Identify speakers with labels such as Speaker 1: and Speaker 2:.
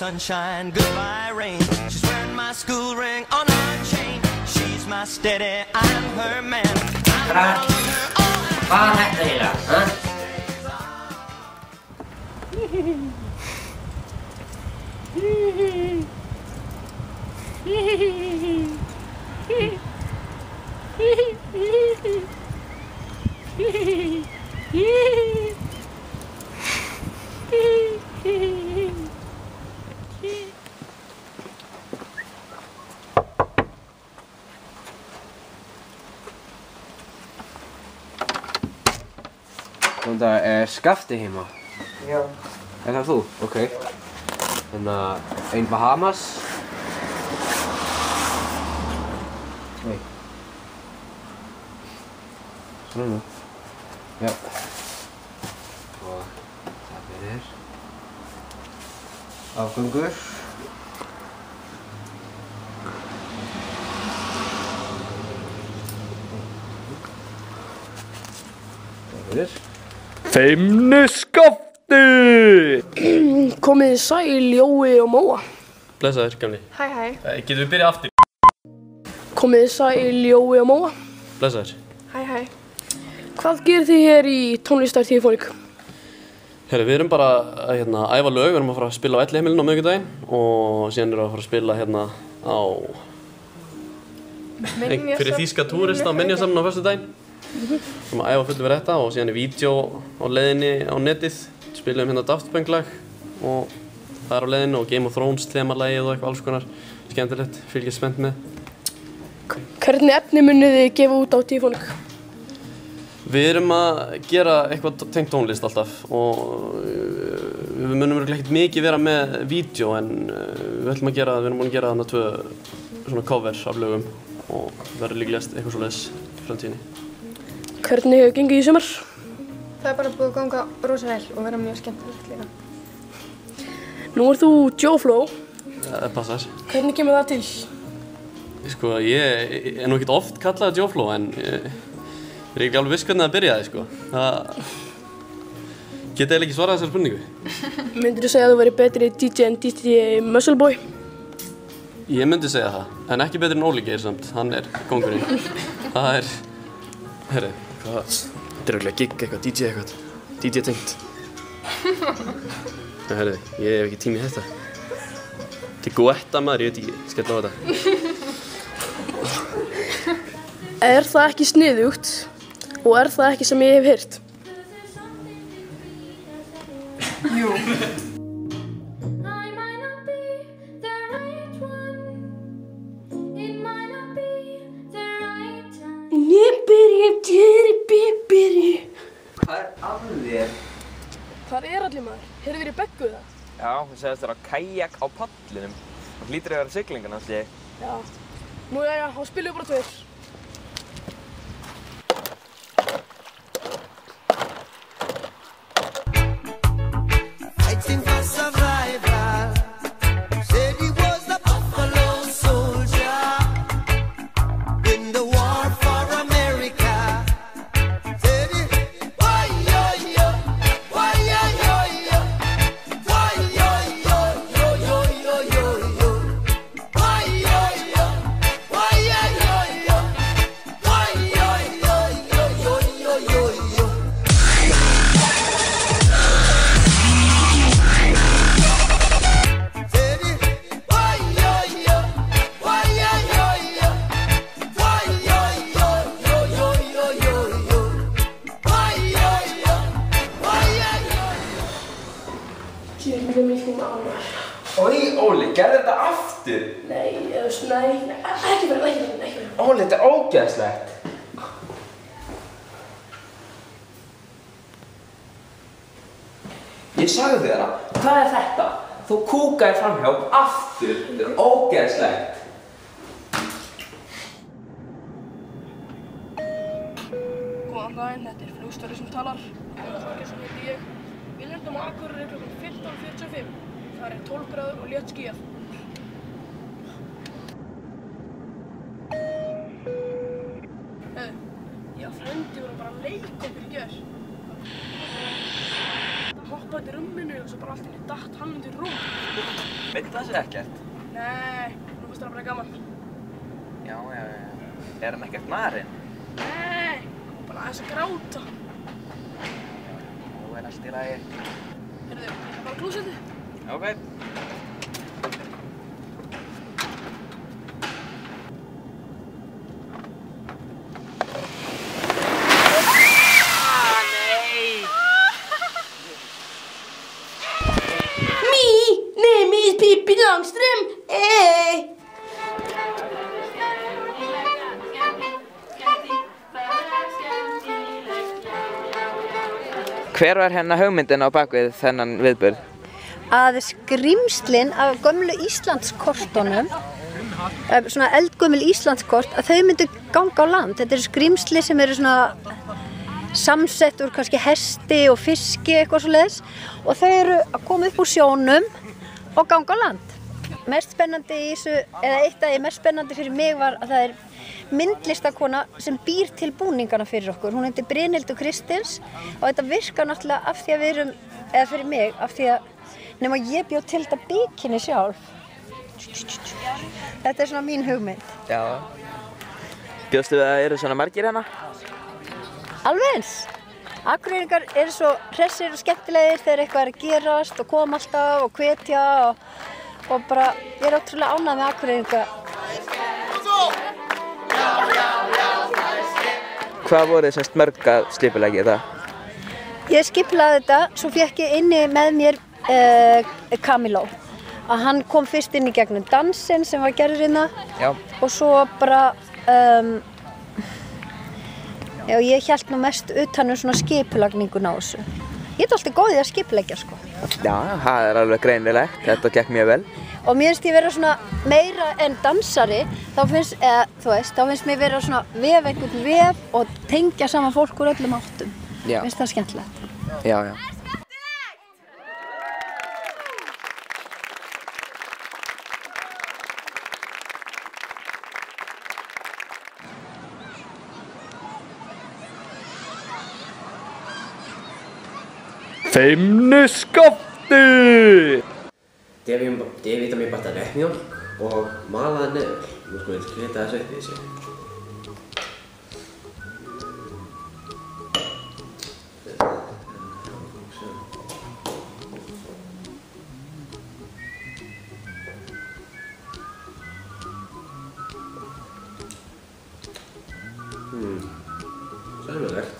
Speaker 1: sunshine, goodbye rain. She's wearing my school ring on her chain. She's my steady, I'm her man. I'm following her all the time.
Speaker 2: Hvað er þetta eiginlega, ha? Góðan dag, Skafti heima?
Speaker 3: Já.
Speaker 2: Er það þú? Ok. Ein Bahamas. Nei. Svona. Já. Og það fyrir. Afgöngur. Það fyrir.
Speaker 4: Feimni Skafti!
Speaker 5: Komið þið sæl, Jói og Móa.
Speaker 4: Blessaður, gamli.
Speaker 5: Hæ, hæ.
Speaker 4: Getum við byrjað aftur?
Speaker 5: Komið þið sæl, Jói og Móa.
Speaker 4: Blessaður.
Speaker 5: Hæ, hæ. Hvað gerir þið hér í tónlistartífóník?
Speaker 4: Herri, við erum bara að æfa lög, við erum að fara að spila á Elliheimilinu á miðvikudaginn og síðan erum við að fara að spila hérna á fyrir þýska túrista á Minjasafninu á föstudaginn. Við erum að æfa fullu við þetta og síðan er vídeo á leiðinni á netið. Spilum hérna Daft Punk lag og það er á leiðinni og Game of Thrones themalagið og eitthvað alls konar skemmtilegt, fylgjast spennt með.
Speaker 5: Hvernig efni munið þið gefa út á tífóník?
Speaker 4: Við erum að gera eitthvað tengt tónlist alltaf og við munum örugglega ekkert mikið vera með vídeo en við ætlum að gera, við erum búin að gera þarna 2 svona covers af lögum og verður líklegast eitthvað svoleiðis í framtíðinni.
Speaker 5: Hvernig hefur gengið í sumar?
Speaker 6: Það er bara búið að ganga rosa vel og vera mjög skemmtilegt líka.
Speaker 5: Nú ert þú Joe-Flow.
Speaker 4: Það passar.
Speaker 5: Hvernig kemur það til?
Speaker 4: Sko, ég er nú ekkert oft kallað Joe-Flow en ég er ekki alveg viss hvernig það byrjaði, sko. Það geta eiginlega ekki svarað þessari spurningu.
Speaker 5: Myndirðu segja að þú væri betri DJ en DJ Muscleboy?
Speaker 4: Ég myndi segja það, en ekki betri en Óli Geir samt, hann er kóngurinn. Það er, herri, hvað, þetta er örugglega gigg eitthvað, DJ eitthvað, DJ tengt. Herri, ég hef ekki tími í þetta. Þetta er guetta maður, ég veit ekki, skella á þetta.
Speaker 5: Er það ekki sniðugt og er það ekki sem ég hef heyrt?
Speaker 6: Jú.
Speaker 2: Hvað er að þér?
Speaker 5: Hvar er allir maður? Heyrðu þér í Beggu það?
Speaker 3: Já, hún segist þér á kajak á pallinum. Það hlýtur að vera siglingan hans ég.
Speaker 5: Já. Nú jæja, þá spilum við bara 2.
Speaker 3: Oj, Óli, gerðu þetta aftur?
Speaker 5: Nei, ekki fyrir.
Speaker 3: Óli, þetta er ógeðslegt. Ég sagði þér það. Hvað er þetta? Þú kúkaði framhjá aftur. Þetta er ógeðslegt.
Speaker 5: Góðan daginn, þetta er flugstjóri sem talar. Þorgeirsson heiti ég. Við lendum á Akureyri klukkan 15:45. Það er 12 gráður og létt skýjað. Ég og frendi vorum bara að leika okkur í gær. Það hoppaði í rúminu og svo bara allt í einu datt hann undir rúm.
Speaker 3: Veit það sér ekkert?
Speaker 5: Nei, nú finnst það bara gaman.
Speaker 3: Já. Er hann ekkert marinn?
Speaker 5: Nei, bara aðeins að gráta.
Speaker 3: Nú allt í lagi.
Speaker 5: Heyrðu, ég ætla bara á klósettið.
Speaker 3: Ok.
Speaker 5: Pippi Langström,
Speaker 2: Hver var hérna hugmyndin á bakvið þennan viðburð?
Speaker 7: Að skrímslin af gömlu Íslandskortunum, svona eldgömul Íslandskort, að þau myndu ganga á land. Þetta eru skrímsli sem eru svona samsett úr kannski hesti og fiski, eitthvað svoleiðis, og þau eru að koma upp úr sjónum og ganga á land. Mest spennandi í þessu, eða eitt af því mest spennandi fyrir mig var að það er myndlistakona sem býr til búningana fyrir okkur. Hún heitir Brynhildur Kristins og þetta virkar náttúrulega af því að við erum, eða fyrir mig, af því að nema ég bjó til þetta bikini sjálf. Þetta er svona mín hugmynd.
Speaker 2: Já. Bjóstu við að eru svona margir hérna?
Speaker 7: Alveg eins. Akureyringar eru svo hressir og skemmtilegir þegar eitthvað er að gerast og koma alltaf og hvetja og bara, ég er ótrúlega ánægð með Akureyringa.
Speaker 2: Hvað voru þið semst mörg að skipuleggja þetta?
Speaker 7: Ég skipulagði þetta, svo fékk ég inni með mér Camilo. Að hann kom fyrst inn í gegnum dansinn sem var gerður hérna.
Speaker 2: Já.
Speaker 7: Og svo bara, já, ég hélt nú mest utan svona skipulagningun á þessu. Ég er alltaf góð í að skipuleggja, sko.
Speaker 2: Já, það er alveg greinilegt. Þetta gekk mjög vel.
Speaker 7: Og mér finnst ég vera svona meira en dansari, þá finnst mér vera svona vef einhvern vef og tengja saman fólk úr öllum áttum.
Speaker 2: Já.
Speaker 7: Mér finnst það skemmtilegt.
Speaker 2: Já.
Speaker 8: Feimniskafti!
Speaker 9: D-vitamin bætta lettmjólk og malaða neðul. Nú sko ég klita þessu upp í þessu. Sæmilegt.